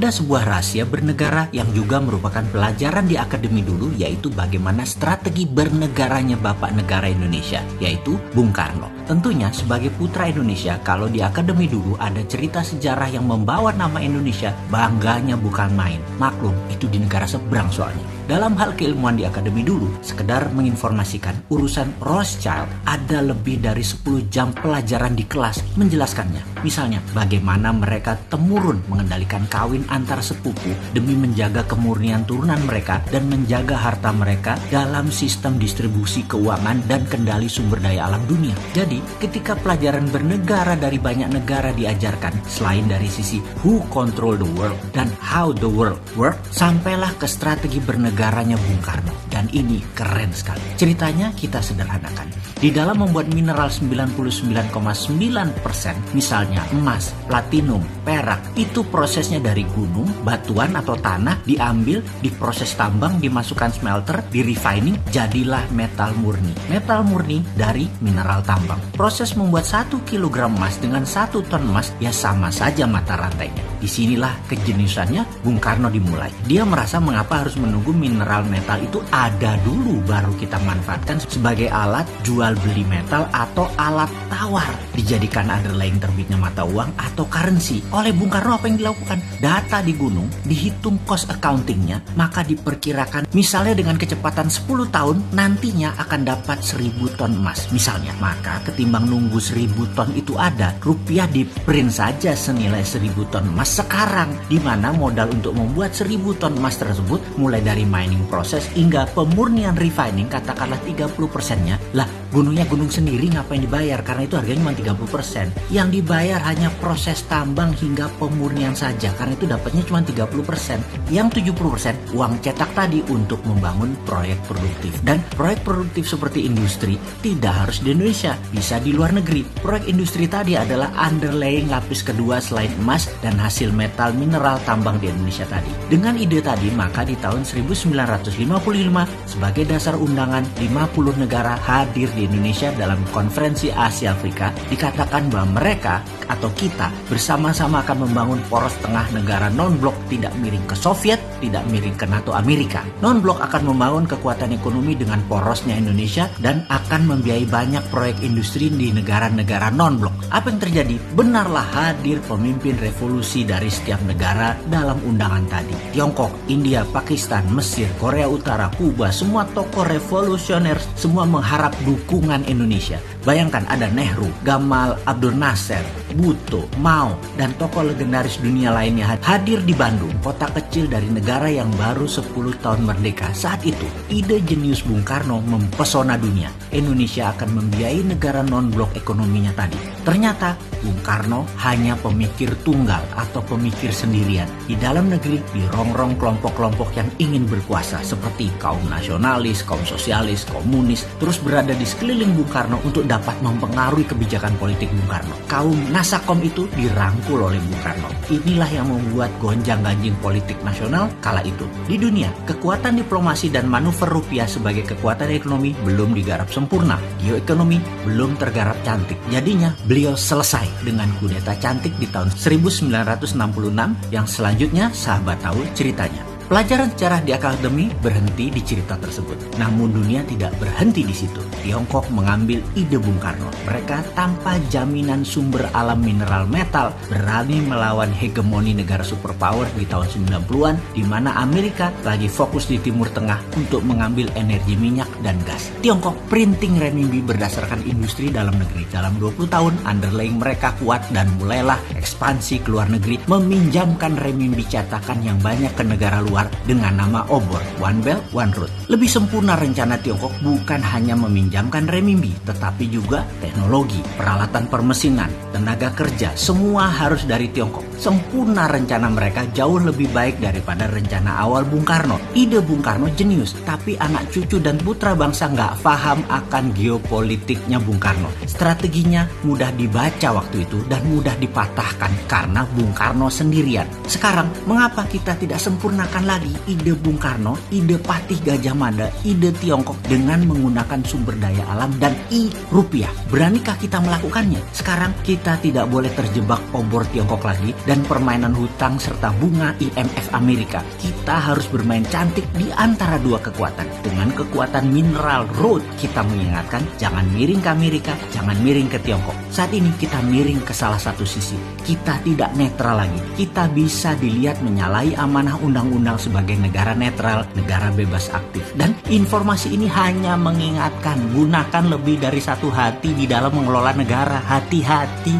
Ada sebuah rahasia bernegara yang juga merupakan pelajaran di akademi dulu, yaitu bagaimana strategi bernegaranya Bapak Negara Indonesia, yaitu Bung Karno. Tentunya sebagai putra Indonesia, kalau di akademi dulu ada cerita sejarah yang membawa nama Indonesia, bangganya bukan main. Maklum, itu di negara seberang soalnya. Dalam hal keilmuan di akademi dulu, sekedar menginformasikan urusan Rothschild, ada lebih dari 10 jam pelajaran di kelas menjelaskannya. Misalnya, bagaimana mereka temurun mengendalikan kawin antar sepupu demi menjaga kemurnian turunan mereka dan menjaga harta mereka dalam sistem distribusi keuangan dan kendali sumber daya alam dunia. Jadi, ketika pelajaran bernegara dari banyak negara diajarkan, selain dari sisi who control the world dan how the world work, sampailah ke strategi bernegaranya Bung Karno. Dan ini keren sekali. Ceritanya kita sederhanakan. Di dalam membuat mineral 99,9%, misalnya emas, platinum, perak, itu prosesnya dari gunung, batuan atau tanah, diambil, diproses tambang, dimasukkan smelter, di refining, jadilah metal murni. Metal murni dari mineral tambang. Proses membuat 1 kg emas dengan 1 ton emas ya sama saja mata rantainya. Disinilah kejeniusannya Bung Karno dimulai. Dia merasa mengapa harus menunggu mineral metal itu ada dulu baru kita manfaatkan sebagai alat jual beli metal atau alat tawar, dijadikan underlying terbitnya mata uang atau currency. Oleh Bung Karno apa yang dilakukan? Data di gunung, dihitung cost accountingnya, maka diperkirakan misalnya dengan kecepatan 10 tahun nantinya akan dapat 1000 ton emas misalnya. Maka ketimbang nunggu 1000 ton itu ada, rupiah di print saja senilai 1000 ton emas sekarang, di mana modal untuk membuat 1000 ton emas tersebut mulai dari mining proses hingga pemurnian refining katakanlah 30%-nya. Lah, gunungnya gunung sendiri ngapain dibayar? Karena itu harganya cuma 30%. Yang dibayar hanya proses tambang hingga pemurnian saja, karena itu dapatnya cuma 30%. Yang 70% uang cetak tadi untuk membangun proyek produktif. Dan proyek produktif seperti industri tidak harus di Indonesia, bisa di luar negeri. Proyek industri tadi adalah underlying lapis kedua selain emas dan hasil metal mineral tambang di Indonesia tadi. Dengan ide tadi, maka di tahun 1955 sebagai dasar undangan 50 negara hadir di Indonesia dalam konferensi Asia Afrika, dikatakan bahwa mereka atau kita bersama-sama akan membangun poros tengah negara non-blok, tidak miring ke Soviet, tidak miring ke NATO Amerika. Non-blok akan membangun kekuatan ekonomi dengan porosnya Indonesia dan akan membiayai banyak proyek industri di negara-negara non-blok. Apa yang terjadi? Benarlah hadir pemimpin revolusi dari setiap negara dalam undangan tadi. Tiongkok, India, Pakistan, Mesir, Korea Utara, Kuba, semua tokoh revolusioner semua mengharap dukungan Indonesia. Bayangkan ada Nehru, Gamal Abdul Nasser, Bhutto, Mao, dan tokoh legendaris dunia lainnya hadir di Bandung, kota kecil dari negara yang baru 10 tahun merdeka. Saat itu, ide jenius Bung Karno mempesona dunia. Indonesia akan membiayai negara non-blok ekonominya tadi. Ternyata, Bung Karno hanya pemikir tunggal atau pemikir sendirian. Di dalam negeri, dirongrong kelompok-kelompok yang ingin berkuasa seperti kaum nasionalis, kaum sosialis, komunis, terus berada di sekeliling Bung Karno untuk dapat mempengaruhi kebijakan politik Bung Karno. Kaum Nasakom itu dirangkul oleh Bung Karno. Inilah yang membuat gonjang-ganjing politik nasional kala itu. Di dunia, kekuatan diplomasi dan manuver rupiah sebagai kekuatan ekonomi belum digarap sempurna. Geoekonomi belum tergarap cantik. Jadinya, beliau selesai dengan kudeta cantik di tahun 1966 yang selanjutnya sahabat tahu ceritanya. Pelajaran sejarah di akademi berhenti di cerita tersebut. Namun dunia tidak berhenti di situ. Tiongkok mengambil ide Bung Karno. Mereka tanpa jaminan sumber alam mineral metal berani melawan hegemoni negara superpower di tahun 90-an, di mana Amerika lagi fokus di Timur Tengah untuk mengambil energi minyak dan gas. Tiongkok printing renminbi berdasarkan industri dalam negeri. Dalam 20 tahun underlying mereka kuat dan mulailah ekspansi ke luar negeri, meminjamkan renminbi cetakan yang banyak ke negara luar dengan nama obor, One Belt, One Road. Lebih sempurna rencana Tiongkok bukan hanya meminjamkan renminbi, tetapi juga teknologi, peralatan permesinan, tenaga kerja, semua harus dari Tiongkok. Sempurna rencana mereka jauh lebih baik daripada rencana awal Bung Karno. Ide Bung Karno jenius, tapi anak cucu dan putra bangsa nggak paham akan geopolitiknya Bung Karno. Strateginya mudah dibaca waktu itu dan mudah dipatahkan karena Bung Karno sendirian. Sekarang, mengapa kita tidak sempurnakan lagi ide Bung Karno, ide Patih Gajah Mada, ide Tiongkok dengan menggunakan sumber daya alam dan rupiah? Beranikah kita melakukannya? Sekarang kita Kita tidak boleh terjebak obor Tiongkok lagi dan permainan hutang serta bunga IMF Amerika. Kita harus bermain cantik di antara dua kekuatan. Dengan kekuatan mineral road, kita mengingatkan jangan miring ke Amerika, jangan miring ke Tiongkok. Saat ini kita miring ke salah satu sisi. Kita tidak netral lagi. Kita bisa dilihat menyalahi amanah undang-undang sebagai negara netral, negara bebas aktif. Dan informasi ini hanya mengingatkan, gunakan lebih dari satu hati di dalam mengelola negara. Hati-hati.